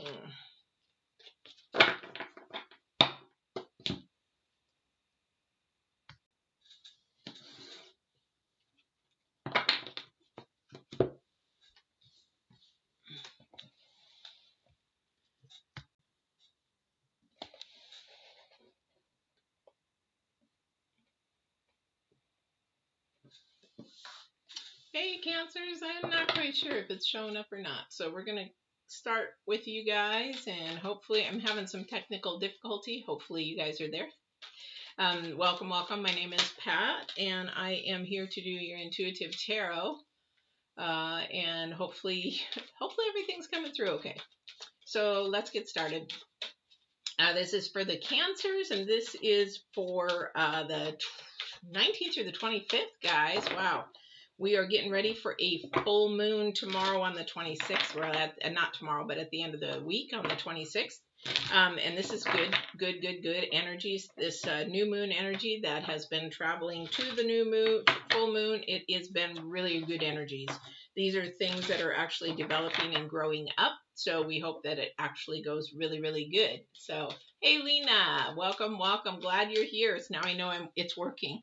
Hey, Cancers, I'm not quite sure if it's showing up or not. So we're going to start with you guys, and hopefully I'm having some technical difficulty. Hopefully you guys are there. Welcome, welcome. My name is Pat, and I am here to do your intuitive tarot. And hopefully everything's coming through okay. So let's get started. This is for the Cancers, and this is for the 19th through the 25th, guys. Wow. We are getting ready for a full moon tomorrow on the 26th. We're at, not tomorrow, but at the end of the week on the 26th. And this is good energies. This new moon energy that has been traveling to the new moon, full moon, it has been really good energies. These are things that are actually developing and growing up. So we hope that it actually goes really, really good. So, hey, Lena, welcome, welcome. Glad you're here. So now I know it's working.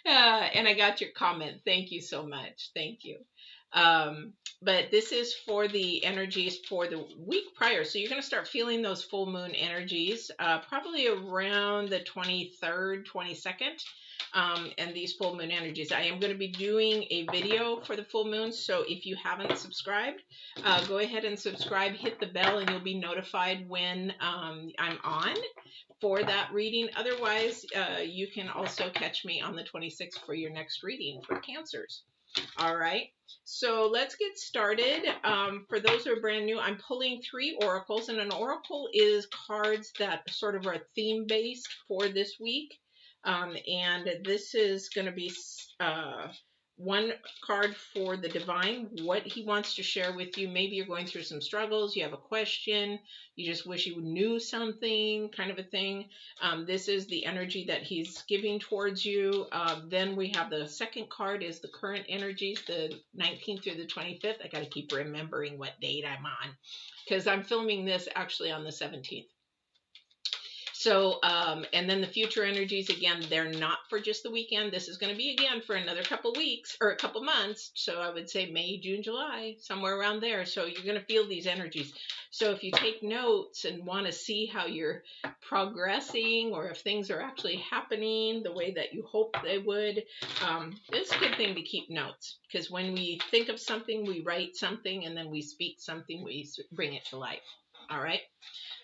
And I got your comment. Thank you so much. Thank you. But this is for the energies for the week prior. So you're going to start feeling those full moon energies probably around the 23rd, 22nd. And these full moon energies. I am going to be doing a video for the full moon. So if you haven't subscribed, go ahead and subscribe, hit the bell, and you'll be notified when I'm on for that reading. Otherwise, you can also catch me on the 26th for your next reading for Cancers. All right, so let's get started. For those who are brand new, I'm pulling 3 oracles, and an oracle is cards that sort of are theme based for this week. And this is going to be one card for the divine, what he wants to share with you. Maybe you're going through some struggles, you have a question, you just wish you knew something, kind of a thing. This is the energy that he's giving towards you. Then we have the second card is the current energies, the 19th through the 25th. I got to keep remembering what date I'm on because I'm filming this actually on the 17th. So, and then the future energies, again, they're not for just the weekend. This is going to be, again, for another couple weeks or a couple months. So I would say May, June, July, somewhere around there. So you're going to feel these energies. So if you take notes and want to see how you're progressing or if things are actually happening the way that you hope they would, it's a good thing to keep notes. Because when we think of something, we write something, and then we speak something, we bring it to life. All right.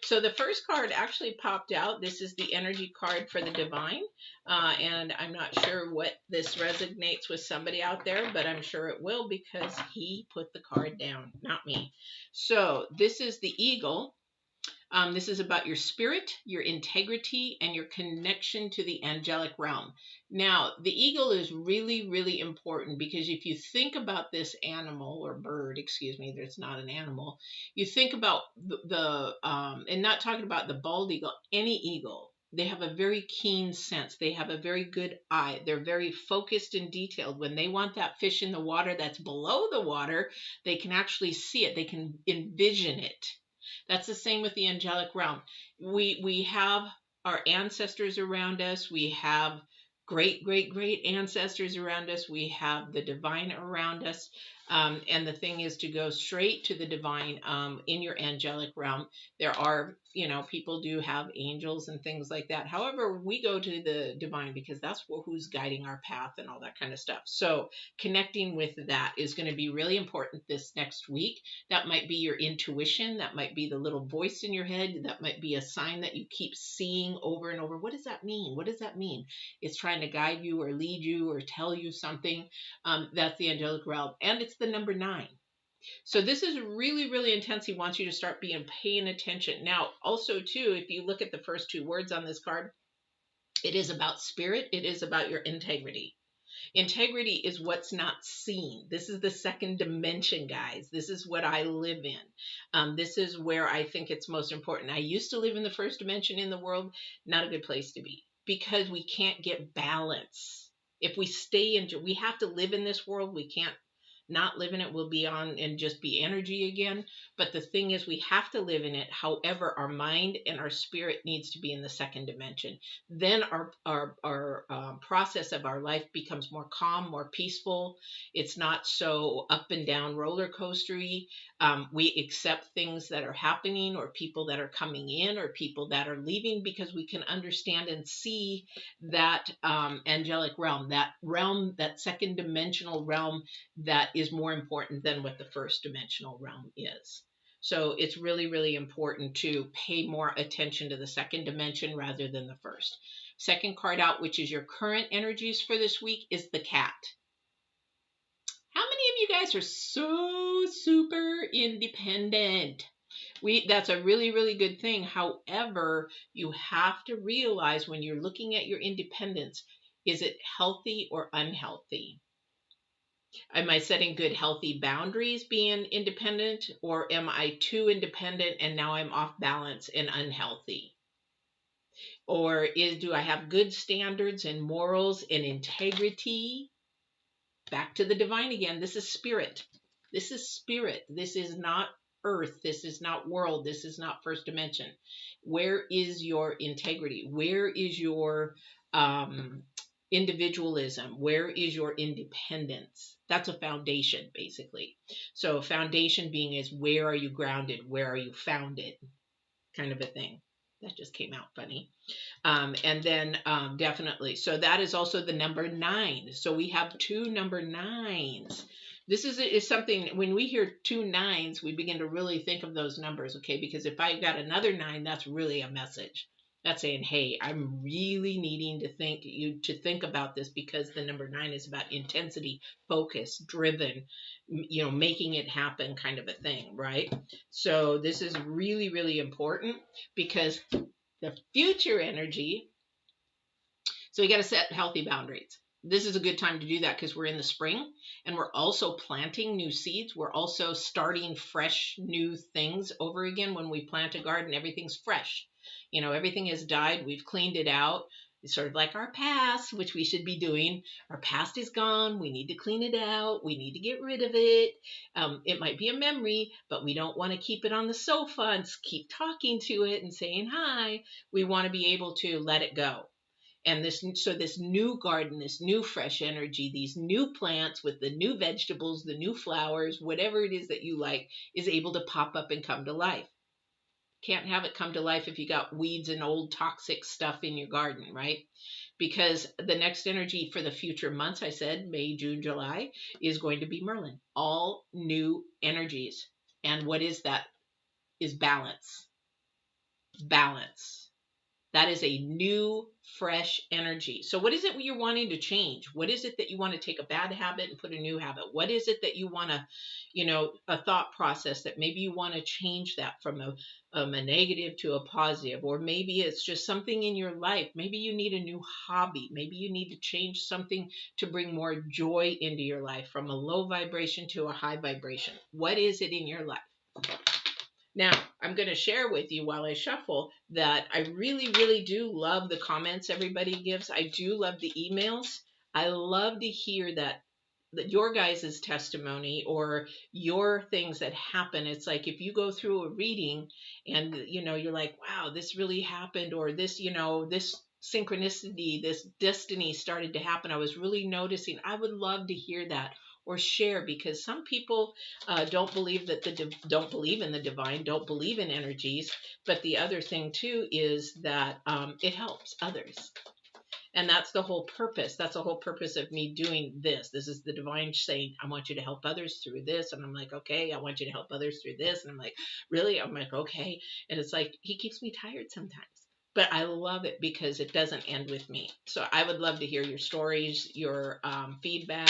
So the first card actually popped out. This is the energy card for the divine. And I'm not sure what this resonates with somebody out there, but I'm sure it will because he put the card down, not me. So this is the eagle. This is about your spirit, your integrity, and your connection to the angelic realm. Now, the eagle is really, really important because if you think about this animal or bird, excuse me, there's not an animal. You think about and not talking about the bald eagle, any eagle. They have a very keen sense. They have a very good eye. They're very focused and detailed. When they want that fish in the water that's below the water, they can actually see it. They can envision it. That's the same with the angelic realm. We have our ancestors around us. We have great ancestors around us. We have the divine around us. And the thing is to go straight to the divine in your angelic realm. There are, people do have angels and things like that. However, we go to the divine because that's who's guiding our path and all that kind of stuff. So connecting with that is going to be really important this next week. That might be your intuition. That might be the little voice in your head. That might be a sign that you keep seeing over and over. What does that mean? What does that mean? It's trying to guide you or lead you or tell you something. That's the angelic realm. And it's the number 9. So this is really, really intense. He wants you to start paying attention. Now, also, too, if you look at the first 2 words on this card, it is about spirit. It is about your integrity. Integrity is what's not seen. This is the second dimension, guys. This is what I live in. This is where I think it's most important. I used to live in the first dimension in the world. Not a good place to be because we can't get balance. If we stay we have to live in this world. We can't not live in it, we'll be on and just be energy again. But the thing is, we have to live in it. However, our mind and our spirit needs to be in the second dimension. Then our process of our life becomes more calm, more peaceful. It's not so up and down roller coastery. We accept things that are happening, or people that are coming in, or people that are leaving, because we can understand and see that angelic realm, that second dimensional realm, that is more important than what the first dimensional realm is. So it's really, really important to pay more attention to the second dimension rather than the first. Second card out, which is your current energies for this week, is the cat. How many of you guys are so super independent? That's a really, really good thing. However, you have to realize when you're looking at your independence, is it healthy or unhealthy? Am I setting good, healthy boundaries being independent, or am I too independent and now I'm off balance and unhealthy? Or do I have good standards and morals and integrity? Back to the divine again. This is spirit. This is spirit. This is not earth. This is not world. This is not first dimension. Where is your integrity? Where is your individualism? Where is your independence? That's a foundation, basically. So foundation being is, where are you grounded? Where are you founded? Kind of a thing. That just came out funny. And then definitely, so that is also the number 9. So we have 2 number 9s. This is something, when we hear 2 9s, we begin to really think of those numbers, okay? Because if I got another 9, that's really a message. That's saying, hey, I'm really needing to think about this, because the number 9 is about intensity, focus, driven, making it happen, kind of a thing, right? So this is really, really important, because the future energy. So we got to set healthy boundaries. This is a good time to do that, because we're in the spring and we're also planting new seeds. We're also starting fresh new things over again. When we plant a garden, everything's fresh. Everything has died. We've cleaned it out. It's sort of like our past, which we should be doing. Our past is gone. We need to clean it out. We need to get rid of it. It might be a memory, but we don't want to keep it on the sofa and keep talking to it and saying hi. We want to be able to let it go. And this new garden, this new fresh energy, these new plants with the new vegetables, the new flowers, whatever it is that you like, is able to pop up and come to life. Can't have it come to life if you got weeds and old toxic stuff in your garden, right? Because the next energy for the future months, I said May, June, July, is going to be Merlin. All new energies. And what is that? Is balance. Balance. That is a new, fresh energy. So what is it you're wanting to change? What is it that you want to take a bad habit and put a new habit? What is it that you want to, a thought process that maybe you want to change that from a negative to a positive? Or maybe it's just something in your life. Maybe you need a new hobby. Maybe you need to change something to bring more joy into your life, from a low vibration to a high vibration. What is it in your life? Now, I'm going to share with you while I shuffle that I really, really do love the comments everybody gives. I do love the emails. I love to hear that your guys' testimony or your things that happen. It's like if you go through a reading and, you're like, wow, this really happened, or this, this synchronicity, this destiny started to happen. I was really noticing. I would love to hear that or share, because some people don't believe don't believe in the divine, don't believe in energies. But the other thing too is that it helps others. And that's the whole purpose. That's the whole purpose of me doing this. This is the divine saying, I want you to help others through this. And I'm like, okay, I want you to help others through this. And I'm like, really? I'm like, okay. And it's like, he keeps me tired sometimes. But I love it because it doesn't end with me. So I would love to hear your stories, your feedback,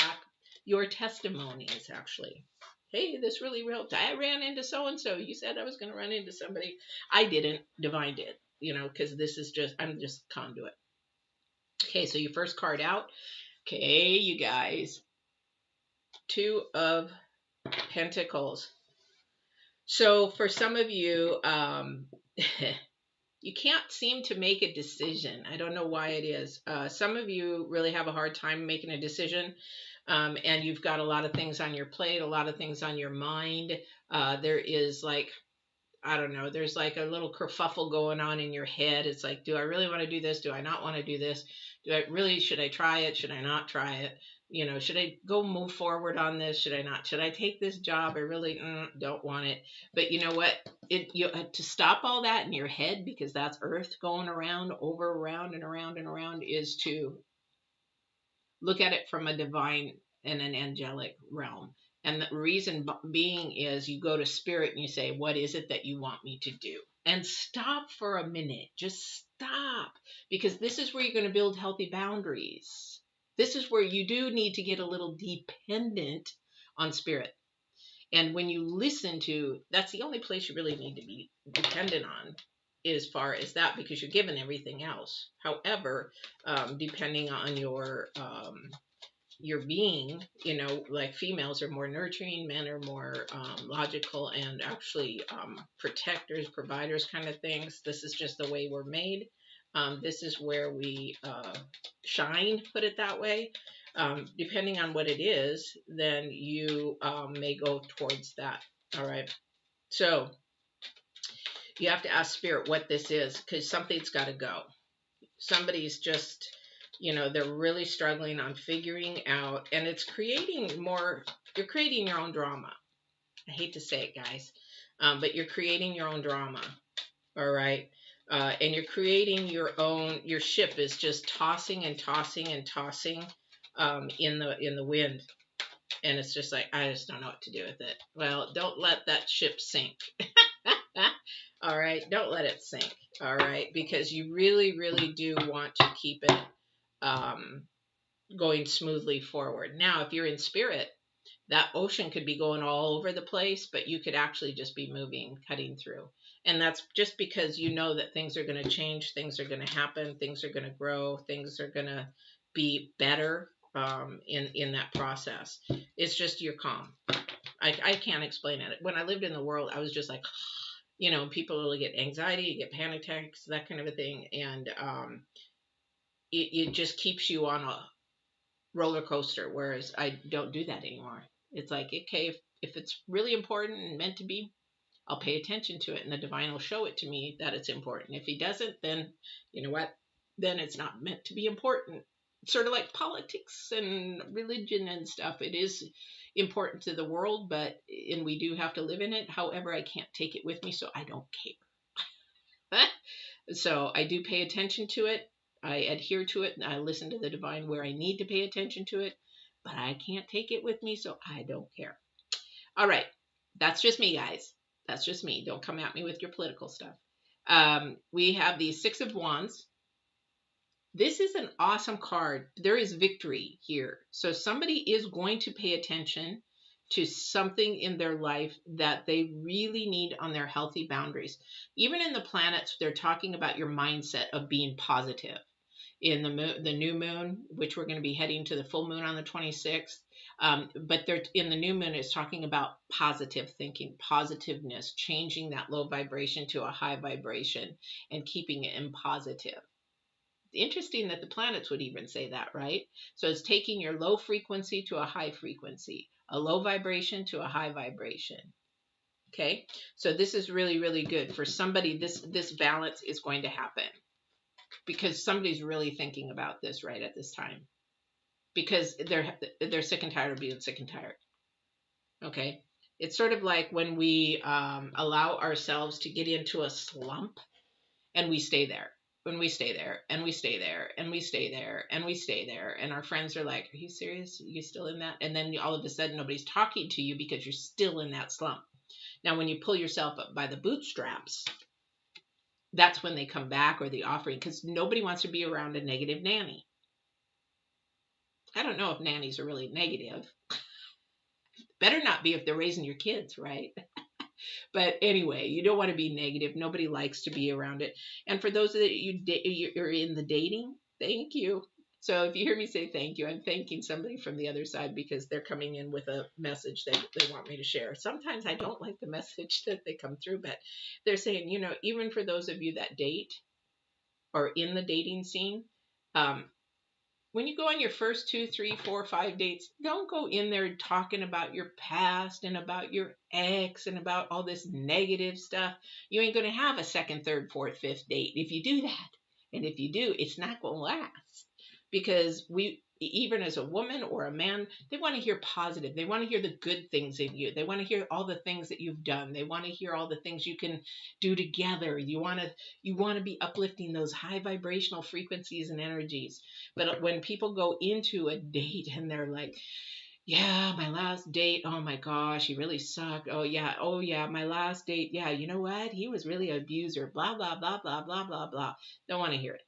your testimonies, actually. Hey, this really helped. I ran into so-and-so. You said I was going to run into somebody. I didn't. Divine did, because I'm just conduit. Okay, so your first card out. Okay, you guys. 2 of Pentacles. So for some of you, you can't seem to make a decision. I don't know why it is. Some of you really have a hard time making a decision. And you've got a lot of things on your plate, a lot of things on your mind. There is like, I don't know, there's like a little kerfuffle going on in your head. It's like, do I really want to do this? Do I not want to do this? Should I try it? Should I not try it? Should I go move forward on this? Should I not? Should I take this job? I really don't want it. But you know what? You to stop all that in your head, because that's Earth going around, over, around, and around and around, is to look at it from a divine and an angelic realm. And the reason being is you go to spirit and you say, what is it that you want me to do? And stop for a minute. Just stop. Because this is where you're going to build healthy boundaries. This is where you do need to get a little dependent on spirit. And when you listen to, that's the only place you really need to be dependent on, as far as that, because you're given everything else. However, depending on your being, like females are more nurturing, men are more logical and actually protectors, providers kind of things. This is just the way we're made. This is where we shine, put it that way. Depending on what it is, then you may go towards that. All right. So you have to ask spirit what this is, because something's got to go. Somebody's just, they're really struggling on figuring out, and it's creating more, you're creating your own drama. I hate to say it, guys, but you're creating your own drama. All right. And you're creating your ship is just tossing and tossing and tossing in the wind. And it's just like, I just don't know what to do with it. Well, don't let that ship sink. All right. Don't let it sink. All right. Because you really, really do want to keep it going smoothly forward. Now, if you're in spirit, that ocean could be going all over the place, but you could actually just be moving, cutting through. And that's just because you know that things are going to change, things are going to happen, things are going to grow, things are going to be better in that process. It's just you're calm. I can't explain it. When I lived in the world, I was just like, people really get anxiety, you get panic attacks, that kind of a thing. And it just keeps you on a roller coaster, whereas I don't do that anymore. It's like, okay, if it's really important and meant to be, I'll pay attention to it, and the divine will show it to me that it's important. If he doesn't, then you know what? Then it's not meant to be important. Sort of like politics and religion and stuff. It is important to the world, and we do have to live in it. However, I can't take it with me, so I don't care. So I do pay attention to it. I adhere to it, and I listen to the divine where I need to pay attention to it, but I can't take it with me, so I don't care. All right. That's just me, guys. That's just me. Don't come at me with your political stuff. We have the Six of Wands. This is an awesome card. There is victory here. So somebody is going to pay attention to something in their life that they really need on their healthy boundaries. Even in the planets, they're talking about your mindset of being positive. In the new moon, which we're going to be heading to the full moon on the 26th. But they're in the new moon is talking about positive thinking, positiveness, changing that low vibration to a high vibration and keeping it in positive. Interesting that the planets would even say that, right? So it's taking your low frequency to a high frequency, a low vibration to a high vibration. Okay. So this is really, really good for somebody. This balance is going to happen because somebody's really thinking about this right at this time, because they're sick and tired of being sick and tired. Okay. It's sort of like when we allow ourselves to get into a slump and we stay there. When we stay there and we stay there and we stay there and we stay there, and our friends are like, are you serious? Are you still in that? And then all of a sudden nobody's talking to you because you're still in that slump. Now, when you pull yourself up by the bootstraps, that's when they come back, or the offering, because nobody wants to be around a negative nanny. I don't know if nannies are really negative. Better not be if they're raising your kids, right? But anyway, you don't want to be negative. Nobody likes to be around it. And for those that you're in the dating, thank you. So if you hear me say thank you, I'm thanking somebody from the other side because they're coming in with a message they want me to share. Sometimes I don't like the message that they come through, but they're saying, even for those of you that date or in the dating scene, when you go on your first 2, 3, 4, 5 dates, don't go in there talking about your past and about your ex and about all this negative stuff. You ain't going to have a second, third, fourth, fifth date if you do that. And if you do, it's not going to last, because even as a woman or a man, they want to hear positive. They want to hear the good things in you. They want to hear all the things that you've done. They want to hear all the things you can do together. You want to be uplifting those high vibrational frequencies and energies. But when people go into a date and they're like, yeah, my last date, oh my gosh, he really sucked. Oh yeah, my last date, yeah, you know what? He was really an abuser, blah, blah, blah, blah, blah, blah, blah. Don't want to hear it.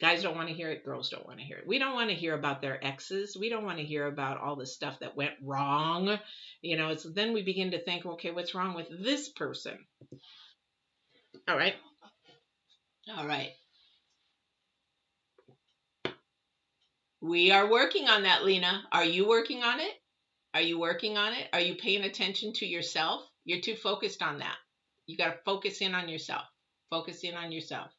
Guys don't want to hear it. Girls don't want to hear it. We don't want to hear about their exes. We don't want to hear about all the stuff that went wrong. It's then we begin to think, okay, what's wrong with this person? All right. All right. We are working on that, Lena. Are you working on it? Are you working on it? Are you paying attention to yourself? You're too focused on that. You got to focus in on yourself. Focus in on yourself.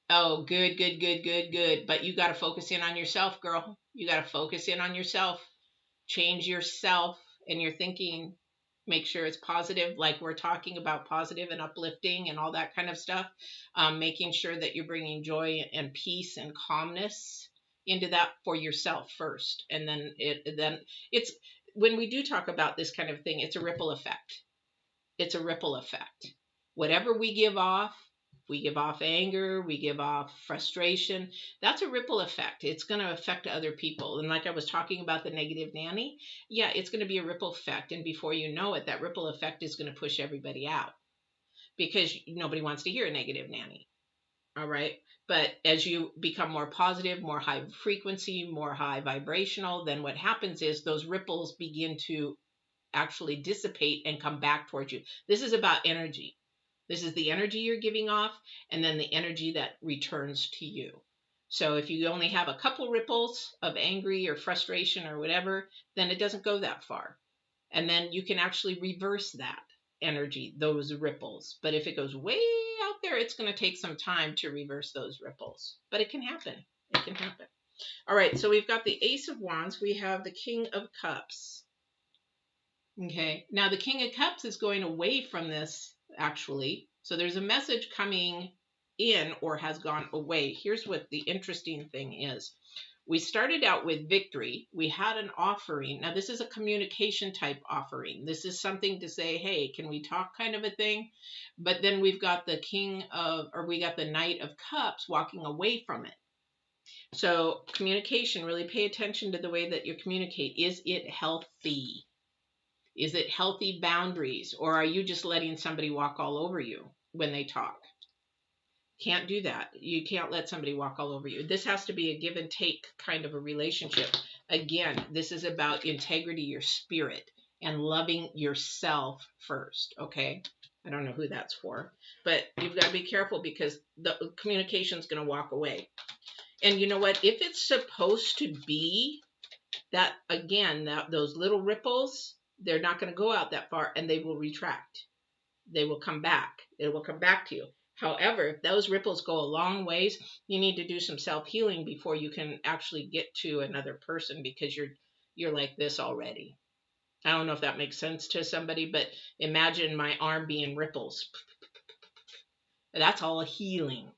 Oh, good, good, good, good, good. But you got to focus in on yourself, girl. You got to focus in on yourself. Change yourself and your thinking. Make sure it's positive, like we're talking about positive and uplifting and all that kind of stuff. Making sure that you're bringing joy and peace and calmness into that for yourself first. And then it's when we do talk about this kind of thing, it's a ripple effect. It's a ripple effect. Whatever we give off anger, we give off frustration. That's a ripple effect. It's going to affect other people. And like I was talking about the negative nanny, yeah, it's going to be a ripple effect. And before you know it, that ripple effect is going to push everybody out, because nobody wants to hear a negative nanny. All right. But as you become more positive, more high frequency, more high vibrational, then what happens is those ripples begin to actually dissipate and come back towards you. This is about energy. This is the energy you're giving off, and then the energy that returns to you. So if you only have a couple ripples of angry or frustration or whatever, then it doesn't go that far. And then you can actually reverse that energy, those ripples. But if it goes way out there, it's going to take some time to reverse those ripples. But it can happen. It can happen. All right, so we've got the Ace of Wands. We have the King of Cups. Okay, now the King of Cups is going away from this, actually. So there's a message coming in or has gone away. Here's what the interesting thing is. We started out with victory. We had an offering. Now, this is a communication type offering. This is something to say, hey, can we talk kind of a thing? But then we've got the we got the Knight of Cups walking away from it. So communication, really pay attention to the way that you communicate. Is it healthy? Is it healthy boundaries, or are you just letting somebody walk all over you when they talk? Can't do that. You can't let somebody walk all over you. This has to be a give and take kind of a relationship. Again, this is about integrity, your spirit, and loving yourself first, okay? I don't know who that's for, but you've got to be careful, because the communication is going to walk away. And you know what? If it's supposed to be that, again, those little ripples, they're not going to go out that far, and they will retract. They will come back. It will come back to you. However, if those ripples go a long ways, you need to do some self-healing before you can actually get to another person, because you're like this already. I don't know if that makes sense to somebody, but imagine my arm being ripples. That's all healing.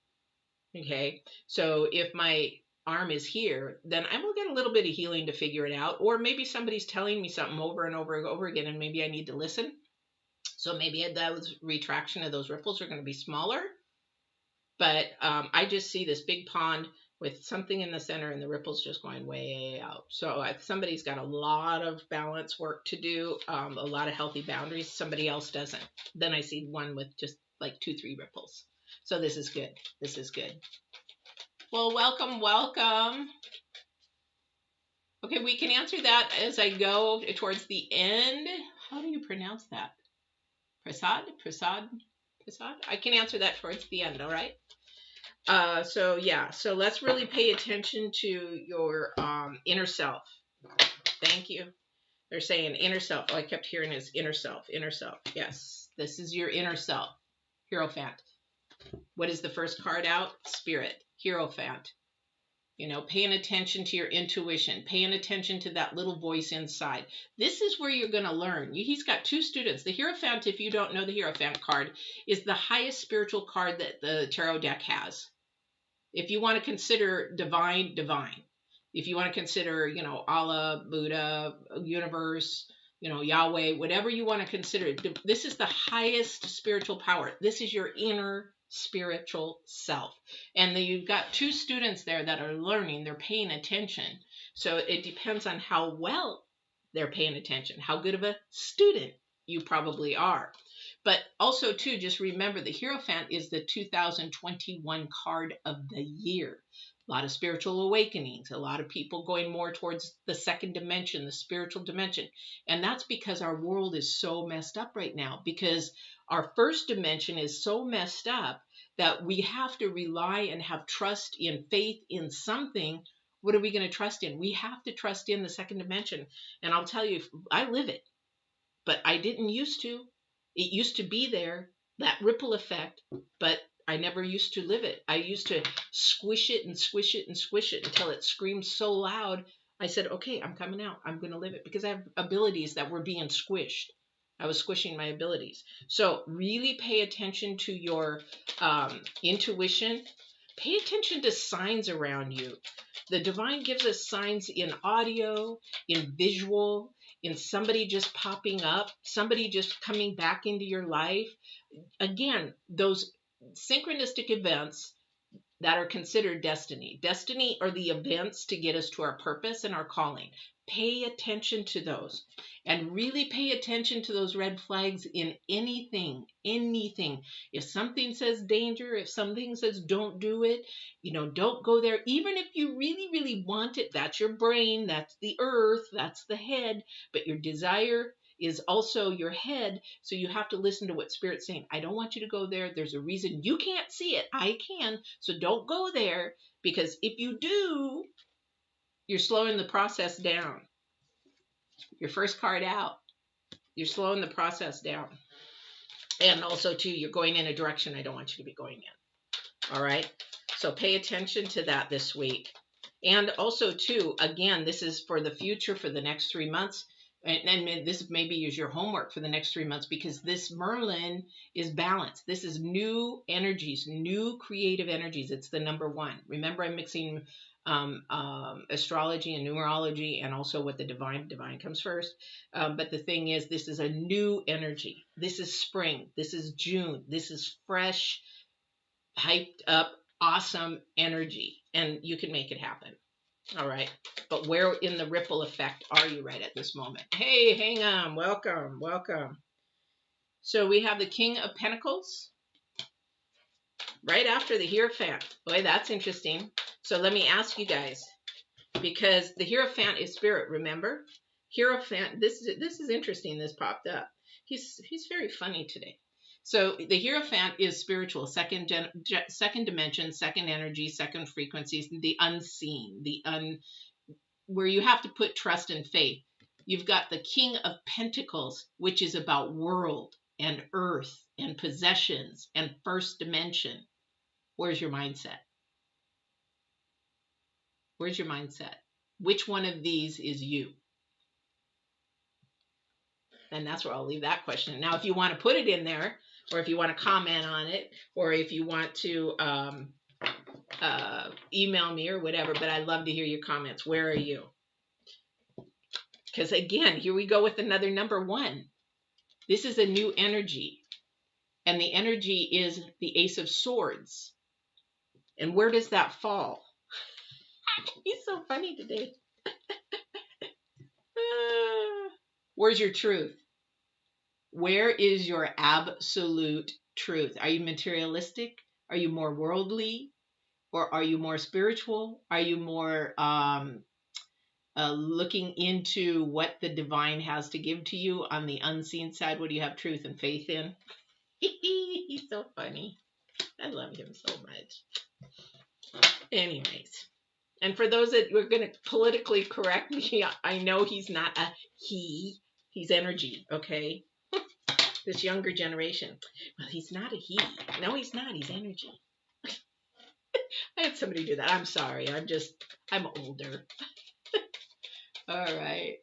Okay? So if my arm is here, then I will get a little bit of healing to figure it out. Or maybe somebody's telling me something over and over and over again, and maybe I need to listen. So maybe those retraction of those ripples are going to be smaller. But I just see this big pond with something in the center and the ripples just going way out. So somebody's got a lot of balance work to do, a lot of healthy boundaries. Somebody else doesn't. Then I see one with just like 2-3 ripples. So this is good. This is good. Well, welcome, welcome. Okay, we can answer that as I go towards the end. How do you pronounce that? Prasad? I can answer that towards the end, all right? So let's really pay attention to your inner self. Thank you. They're saying inner self. Oh, I kept hearing his inner self. Yes, this is your inner self. Hierophant. What is the first card out? Spirit, Hierophant. You know, paying attention to your intuition, paying attention to that little voice inside. This is where you're going to learn. He's got two students. The Hierophant, if you don't know the Hierophant card, is the highest spiritual card that the tarot deck has. If you want to consider divine, divine. If you want to consider, you know, Allah, Buddha, universe, you know, Yahweh, whatever you want to consider, this is the highest spiritual power. This is your inner spiritual self. And then you've got two students there that are learning, they're paying attention. So it depends on how well they're paying attention, how good of a student you probably are. But also, too, just remember the Hierophant is the 2021 card of the year. A lot of spiritual awakenings, a lot of people going more towards the second dimension, the spiritual dimension. And that's because our world is so messed up right now, because our first dimension is so messed up that we have to rely and have trust in faith in something. What are we going to trust in? We have to trust in the second dimension. And I'll tell you, I live it, but I didn't used to. It used to be there, that ripple effect, but I never used to live it. I used to squish it and squish it and squish it until it screamed so loud. I said, okay, I'm coming out. I'm going to live it, because I have abilities that were being squished. I was squishing my abilities. So really pay attention to your intuition. Pay attention to signs around you. The divine gives us signs in audio, in visual, in somebody just popping up, somebody just coming back into your life. Again, those synchronistic events that are considered destiny. Destiny are the events to get us to our purpose and our calling. Pay attention to those, and really pay attention to those red flags in anything. If something says danger, if something says don't do it, you know, don't go there. Even if you really, really want it, that's your brain, that's the earth, that's the head, but your desire is also your head. So you have to listen to what Spirit's saying. I don't want you to go there. There's a reason you can't see it. I can. So don't go there, because if you do, you're slowing the process down. Your first card out, you're slowing the process down. And also, too, you're going in a direction I don't want you to be going in. All right? So pay attention to that this week. And also, too, again, this is for the future, for the next 3 months. And this maybe is your homework for the next 3 months, because this Merlin is balanced. This is new energies, new creative energies. It's the number one. Remember, I'm mixing astrology and numerology, and also what the divine comes first. But the thing is, this is a new energy. This is spring. This is June. This is fresh, hyped up, awesome energy, and you can make it happen. All right. But where in the ripple effect are you right at this moment? Hey, hang on. Welcome. Welcome. So we have the King of Pentacles right after the Hierophant. Boy, that's interesting. So let me ask you guys, because the Hierophant is spirit, remember? Hierophant, this is interesting. This popped up. He's very funny today. So the Hierophant is spiritual, second dimension, second energy, second frequencies, the unseen, where you have to put trust and faith. You've got the King of Pentacles, which is about world and earth and possessions and first dimension. Where's your mindset? Where's your mindset? Which one of these is you? And that's where I'll leave that question. Now, if you want to put it in there, or if you want to comment on it, or if you want to email me or whatever, but I'd love to hear your comments. Where are you? Because again, here we go with another number one. This is a new energy, and the energy is the Ace of Swords. And where does that fall? He's so funny today. Where's your truth? Where is your absolute truth? Are you materialistic? Are you more worldly? Or are you more spiritual? Are you more looking into what the divine has to give to you on the unseen side? What do you have truth and faith in? He's so funny. I love him so much. Anyways. And for those that were going to politically correct me, I know he's not a he. He's energy, okay? This younger generation. Well, he's not a he. No, he's not. He's energy. I had somebody do that. I'm sorry. I'm older. All right.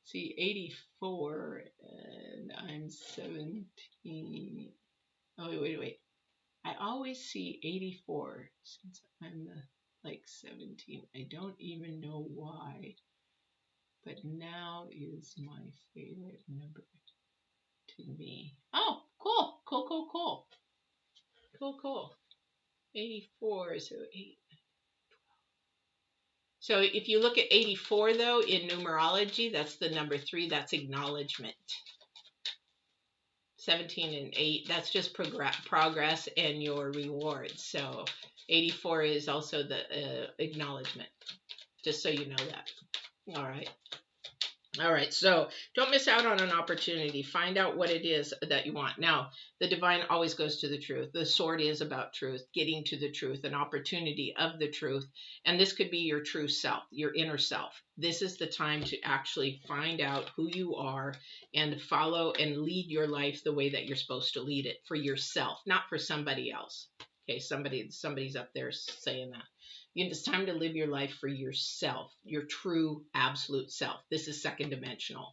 See, 84 and I'm 17. Oh, wait. I always see 84 since I'm like 17. I don't even know why, but now is my favorite number to me. Oh, cool. 84, so 8. So if you look at 84 though in numerology, that's the number 3. That's acknowledgement. 17 and 8, that's just progress and your rewards. So 84 is also the acknowledgement, just so you know that. All right, so don't miss out on an opportunity. Find out what it is that you want. Now, the divine always goes to the truth. The sword is about truth, getting to the truth, an opportunity of the truth. And this could be your true self, your inner self. This is the time to actually find out who you are and follow and lead your life the way that you're supposed to lead it for yourself, not for somebody else. Okay, somebody's up there saying that. It's time to live your life for yourself, your true absolute self. This is second dimensional.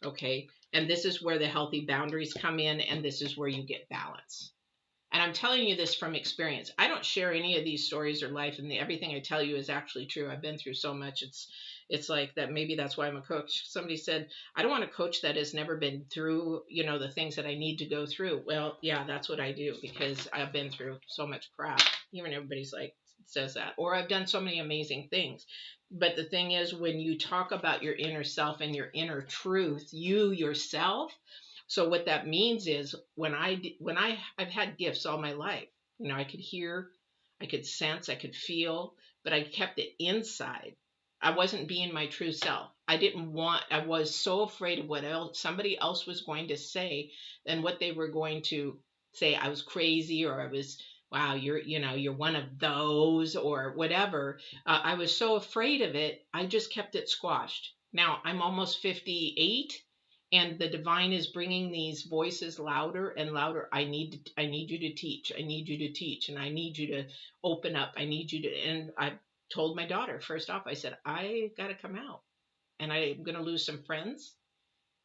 Okay. And this is where the healthy boundaries come in, and this is where you get balance. And I'm telling you this from experience. I don't share any of these stories or life, and everything I tell you is actually true. I've been through so much. It's like that. Maybe that's why I'm a coach. Somebody said, I don't want a coach that has never been through, the things that I need to go through. Well, yeah, that's what I do, because I've been through so much crap. Even everybody's like, says that, or I've done so many amazing things. But the thing is, when you talk about your inner self and your inner truth, you yourself. So what that means is I've had gifts all my life. I could hear, I could sense, I could feel, but I kept it inside. I wasn't being my true self. I was so afraid of what somebody else was going to say and what they were going to say. I was crazy, or I was, wow, you're one of those, or whatever. I was so afraid of it. I just kept it squashed. Now I'm almost 58. And the divine is bringing these voices louder and louder. I need you to teach. I need you to teach. And I need you to open up. I need you to. And I told my daughter, first off, I said, I got to come out. And I'm going to lose some friends.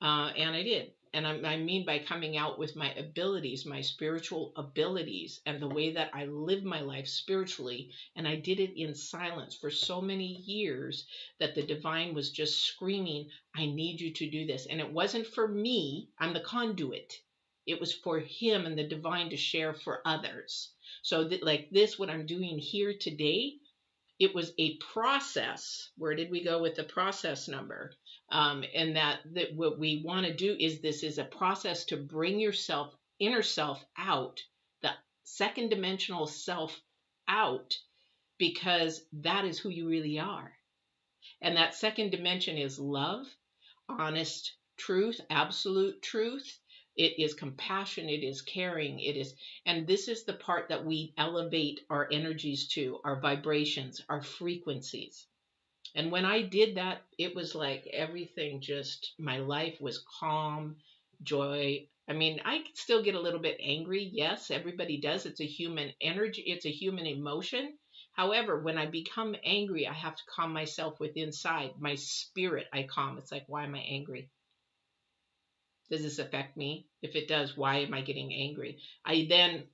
And I did. And I mean by coming out with my abilities, my spiritual abilities, and the way that I live my life spiritually. And I did it in silence for so many years that the divine was just screaming, I need you to do this. And it wasn't for me. I'm the conduit. It was for him and the divine to share for others. So like this, what I'm doing here today, it was a process. Where did we go with the process number? And that what we want to do is, this is a process to bring yourself, inner self out, the second dimensional self out, because that is who you really are. And that second dimension is love, honest truth, absolute truth. It is compassion. It is caring. And this is the part that we elevate our energies to, our vibrations, our frequencies. And when I did that, it was like everything my life was calm, joy. I mean, I still get a little bit angry. Yes, everybody does. It's a human energy. It's a human emotion. However, when I become angry, I have to calm myself within inside. My spirit, I calm. It's like, why am I angry? Does this affect me? If it does, why am I getting angry? I then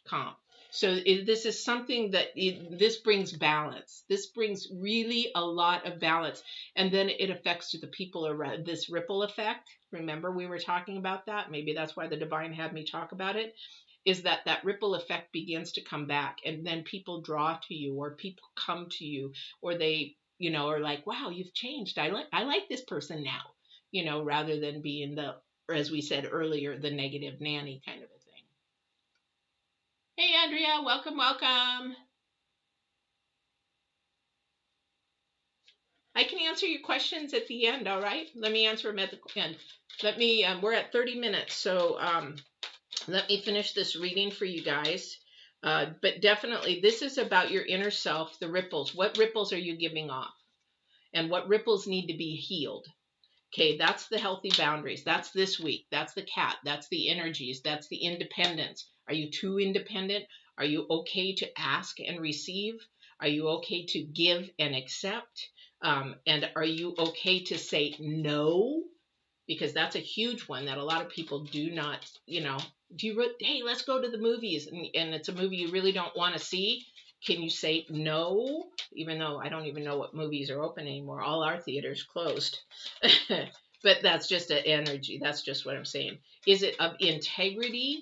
calm. So this is something that this brings balance. This brings really a lot of balance. And then it affects the people around, this ripple effect. Remember, we were talking about that. Maybe that's why the divine had me talk about it, is that ripple effect begins to come back. And then people draw to you, or people come to you, or they, are like, wow, you've changed. I like this person now, rather than being or as we said earlier, the negative nanny kind of a thing. Hey, Andrea, welcome. I can answer your questions at the end, all right? Let me answer them at the end. We're at 30 minutes, so let me finish this reading for you guys. But definitely, this is about your inner self, the ripples. What ripples are you giving off? And what ripples need to be healed? Okay, that's the healthy boundaries. That's this week. That's the cat. That's the energies. That's the independence. Are you too independent? Are you okay to ask and receive? Are you okay to give and accept? And are you okay to say no? Because that's a huge one that a lot of people do not, hey, let's go to the movies, and it's a movie you really don't want to see. Can you say no? Even though I don't even know what movies are open anymore. All our theaters closed. But that's just an energy. That's just what I'm saying. Is it of integrity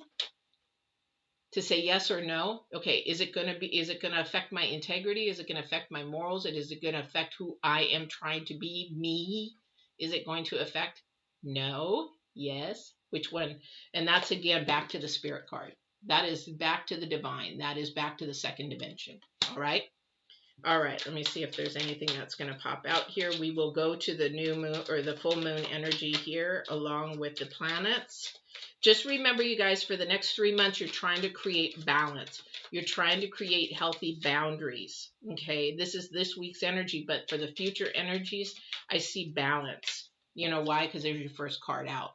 to say yes or no? Okay, is it going to affect my integrity? Is it going to affect my morals? And is it going to affect who I am trying to be, me? Is it going to affect? No, yes. Which one? And that's again back to the spirit card. That is back to the divine. That is back to the second dimension. All right. All right, let me see if there's anything that's going to pop out here. We will go to the new moon or the full moon energy here along with the planets. Just remember, you guys, for the next 3 months, you're trying to create balance. You're trying to create healthy boundaries. Okay, this is this week's energy, but for the future energies, I see balance. You know why? Because there's your first card out.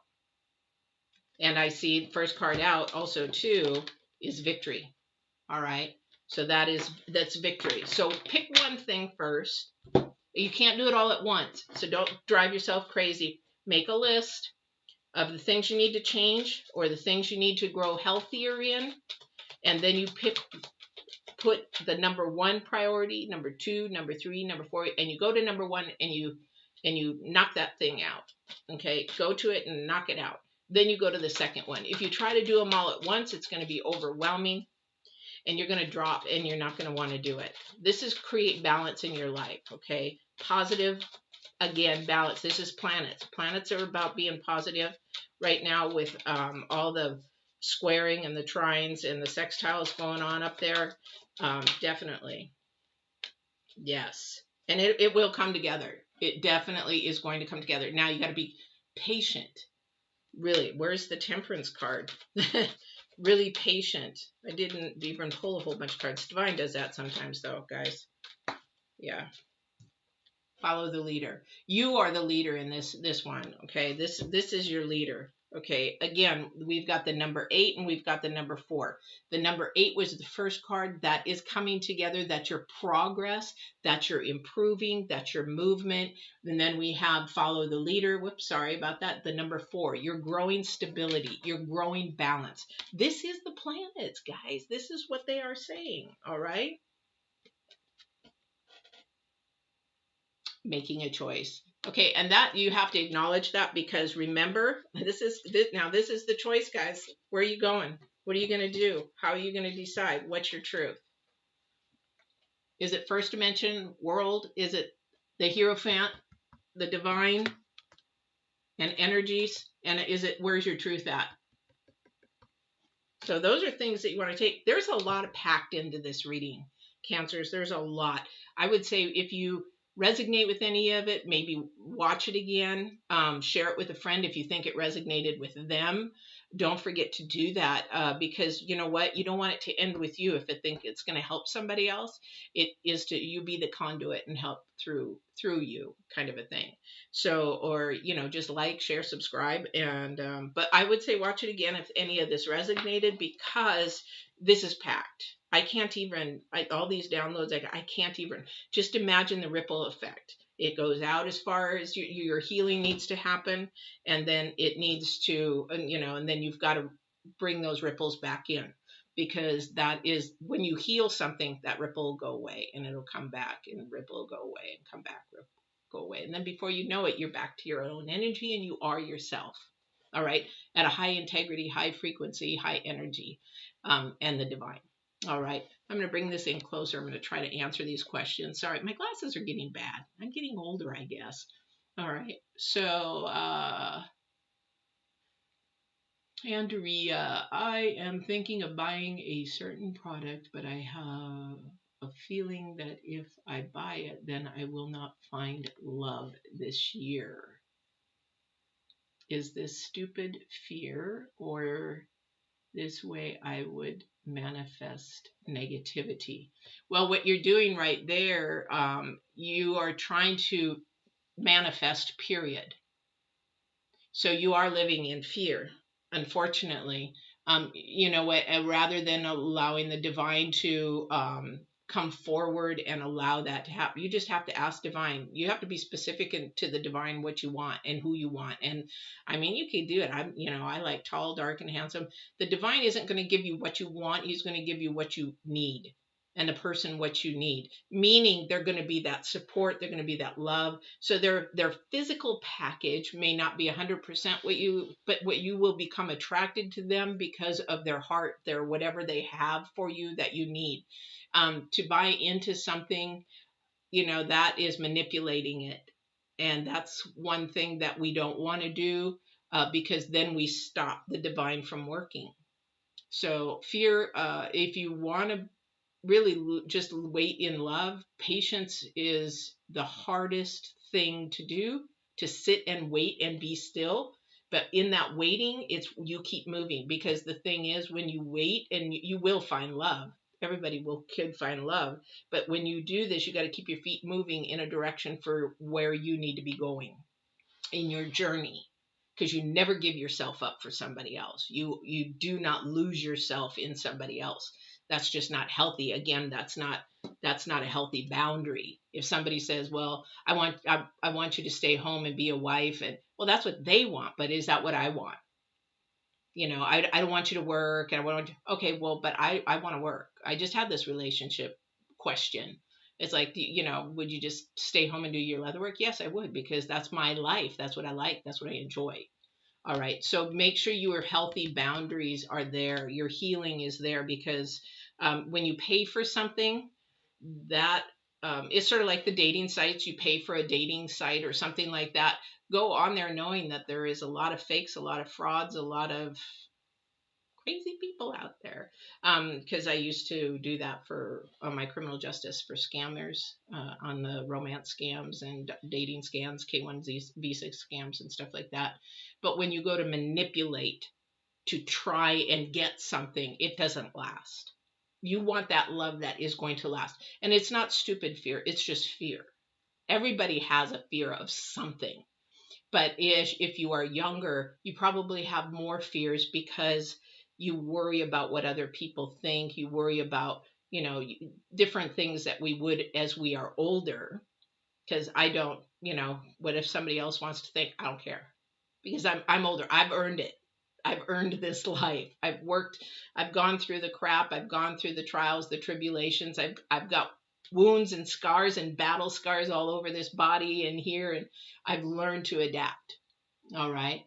And I see first card out also, too, is victory. All right. So that's victory. So pick one thing first. You can't do it all at once. So don't drive yourself crazy. Make a list of the things you need to change or the things you need to grow healthier in. And then you put the number 1 priority, number 2, number 3, number 4, and you go to number 1 and you knock that thing out. Okay. Go to it and knock it out. Then you go to the second one. If you try to do them all at once, it's going to be overwhelming. And you're going to drop and you're not going to want to do it. This is create balance in your life, okay? Positive, again, balance. This is planets. Planets are about being positive right now with all the squaring and the trines and the sextiles going on up there. Definitely. Yes. And it will come together. It definitely is going to come together. Now you got to be patient. Really, where's the temperance card? Really patient. I didn't even pull a whole bunch of cards. Divine does that sometimes, though, guys. Yeah. Follow the leader. You are the leader in this one. Okay. This is your leader. Okay. Again, we've got the number 8 and we've got the number 4. The number 8 was the first card. That is coming together. That's your progress. That's your improving. That's your movement. And then we have follow the leader. Whoops, sorry about that. The number 4. You're growing stability. You're growing balance. This is the planets, guys. This is what they are saying. All right. Making a choice. Okay, and that you have to acknowledge that, because remember, this is the choice, guys. Where are you going? What are you going to do? How are you going to decide? What's your truth? Is it first dimension, world? Is it the Hierophant, the divine, and energies? And is it, where's your truth at? So those are things that you want to take. There's a lot packed into this reading, Cancers. There's a lot. I would say if you resonate with any of it, maybe watch it again, share it with a friend if you think it resonated with them. Don't forget to do that, because you know what, you don't want it to end with you. If it think it's going to help somebody else, it is to you be the conduit and help through you, kind of a thing. So, or just like, share, subscribe, and but I would say watch it again if any of this resonated, because this is packed. I can't even, all these downloads, I can't even, just imagine the ripple effect. It goes out as far as your healing needs to happen, and then it needs to, and then you've got to bring those ripples back in, because that is, when you heal something, that ripple will go away, and it'll come back, and the ripple will go away, and come back, ripple, go away. And then before you know it, you're back to your own energy, and you are yourself. All right, at a high integrity, high frequency, high energy, and the divine. All right, I'm going to bring this in closer. I'm going to try to answer these questions. Sorry, my glasses are getting bad. I'm getting older, I guess. All right, so Andrea, I am thinking of buying a certain product, but I have a feeling that if I buy it, then I will not find love this year. Is this stupid fear, or this way I would manifest negativity? Well, what you're doing right there, you are trying to manifest, period. So you are living in fear, unfortunately. You know what? Rather than allowing the divine to come forward and allow that to happen, you just have to ask divine. You have to be specific to the divine what you want and who you want. And I mean, you can do it. I like tall, dark, and handsome. The divine isn't going to give you what you want. He's going to give you what you need, and the person what you need, meaning they're going to be that support, they're going to be that love. So their physical package may not be 100% what you, but what you will become attracted to them because of their heart, their whatever they have for you that you need. To buy into something, that is manipulating it, and that's one thing that we don't want to do, because then we stop the divine from working. So fear, if you want to really just wait in love, patience is the hardest thing to do, to sit and wait and be still. But in that waiting, it's you keep moving, because the thing is, when you wait, and you will find love, everybody could find love, but when you do this, you got to keep your feet moving in a direction for where you need to be going in your journey, because you never give yourself up for somebody else. You do not lose yourself in somebody else. That's just not healthy. Again, that's not a healthy boundary. If somebody says, well, I want you to stay home and be a wife, and well, that's what they want, but is that what I want? I don't want you to work, and I want to, okay, well, but I want to work. I just had this relationship question. It's like, would you just stay home and do your leather work? Yes, I would, because that's my life. That's what I like. That's what I enjoy. All right. So make sure your healthy boundaries are there. Your healing is there, because when you pay for something, that it's sort of like the dating sites. You pay for a dating site or something like that. Go on there knowing that there is a lot of fakes, a lot of frauds, a lot of crazy people out there. Because I used to do that for my criminal justice for scammers, on the romance scams and dating scams, K1 visa scams and stuff like that. But when you go to manipulate to try and get something, it doesn't last. You want that love that is going to last. And it's not stupid fear, it's just fear. Everybody has a fear of something. But if you are younger, you probably have more fears, because you worry about what other people think. You worry about, different things that we would as we are older. Because I don't, what if somebody else wants to think? I don't care, because I'm older. I've earned it. I've earned this life. I've worked. I've gone through the crap. I've gone through the trials, the tribulations. I've got wounds and scars and battle scars all over this body and here, and I've learned to adapt. All right.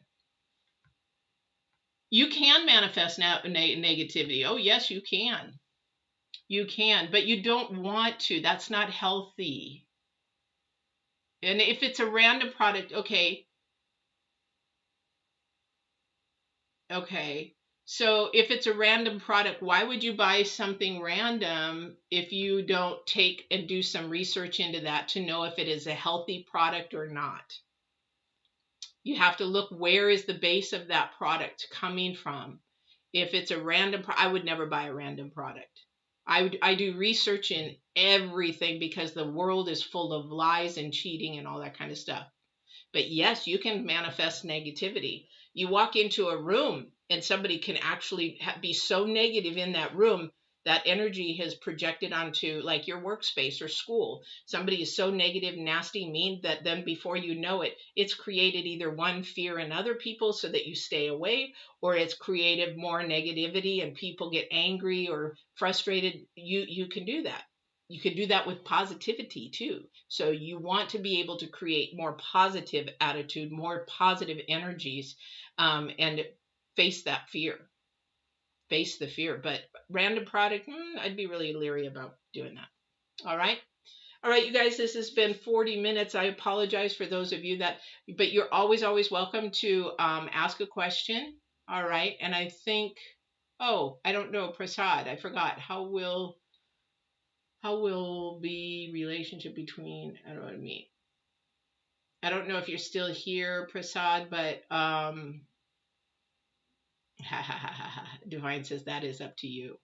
You can manifest negativity. Oh, yes, you can. You can, but you don't want to. That's not healthy. And if it's a random product, okay. Okay. So if it's a random product, why would you buy something random if you don't take and do some research into that to know if it is a healthy product or not? You have to look, where is the base of that product coming from? If it's a random, I would never buy a random product. I do research in everything, because the world is full of lies and cheating and all that kind of stuff. But yes, you can manifest negativity. You walk into a room and somebody can actually be so negative in that room, that energy has projected onto, like, your workspace or school. Somebody is so negative, nasty, mean, that then before you know it, it's created either one, fear in other people so that you stay away, or it's created more negativity and people get angry or frustrated. You can do that. You can do that with positivity too. So you want to be able to create more positive attitude, more positive energies, and face that fear, face the fear. But random product, I'd be really leery about doing that. All right. All right, you guys, this has been 40 minutes. I apologize for those of you that, but you're always, always welcome to ask a question. All right. And I think, oh, I don't know, Prasad, I forgot. How will be relationship between, I don't know what I mean. I don't know if you're still here, Prasad, but Divine says that is up to you.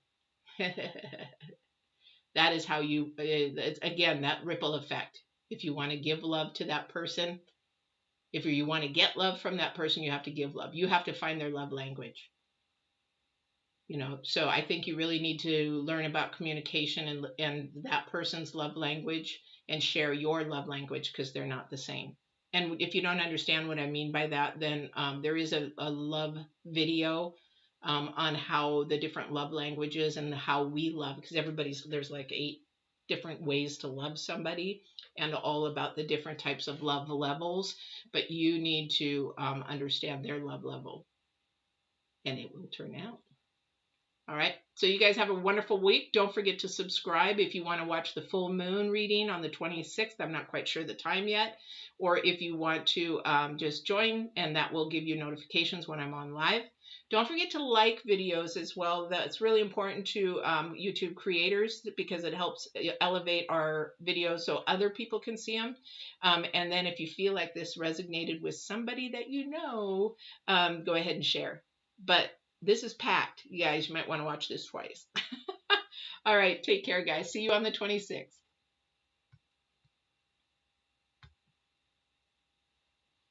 That is how you, again, that ripple effect. If you want to give love to that person, If you want to get love from that person, you have to give love. You have to find their love language. So I think you really need to learn about communication and that person's love language, and share your love language, because they're not the same. And if you don't understand what I mean by that, then there is a love video on how the different love languages and how we love, because there's like 8 different ways to love somebody, and all about the different types of love levels. But you need to understand their love level, and it will turn out. All right. So you guys have a wonderful week. Don't forget to subscribe if you want to watch the full moon reading on the 26th. I'm not quite sure the time yet. Or if you want to just join, and that will give you notifications when I'm on live. Don't forget to like videos as well. That's really important to YouTube creators, because it helps elevate our videos so other people can see them. And then if you feel like this resonated with somebody that you know, go ahead and share. But this is packed. You guys might want to watch this twice. All right. Take care, guys. See you on the 26th.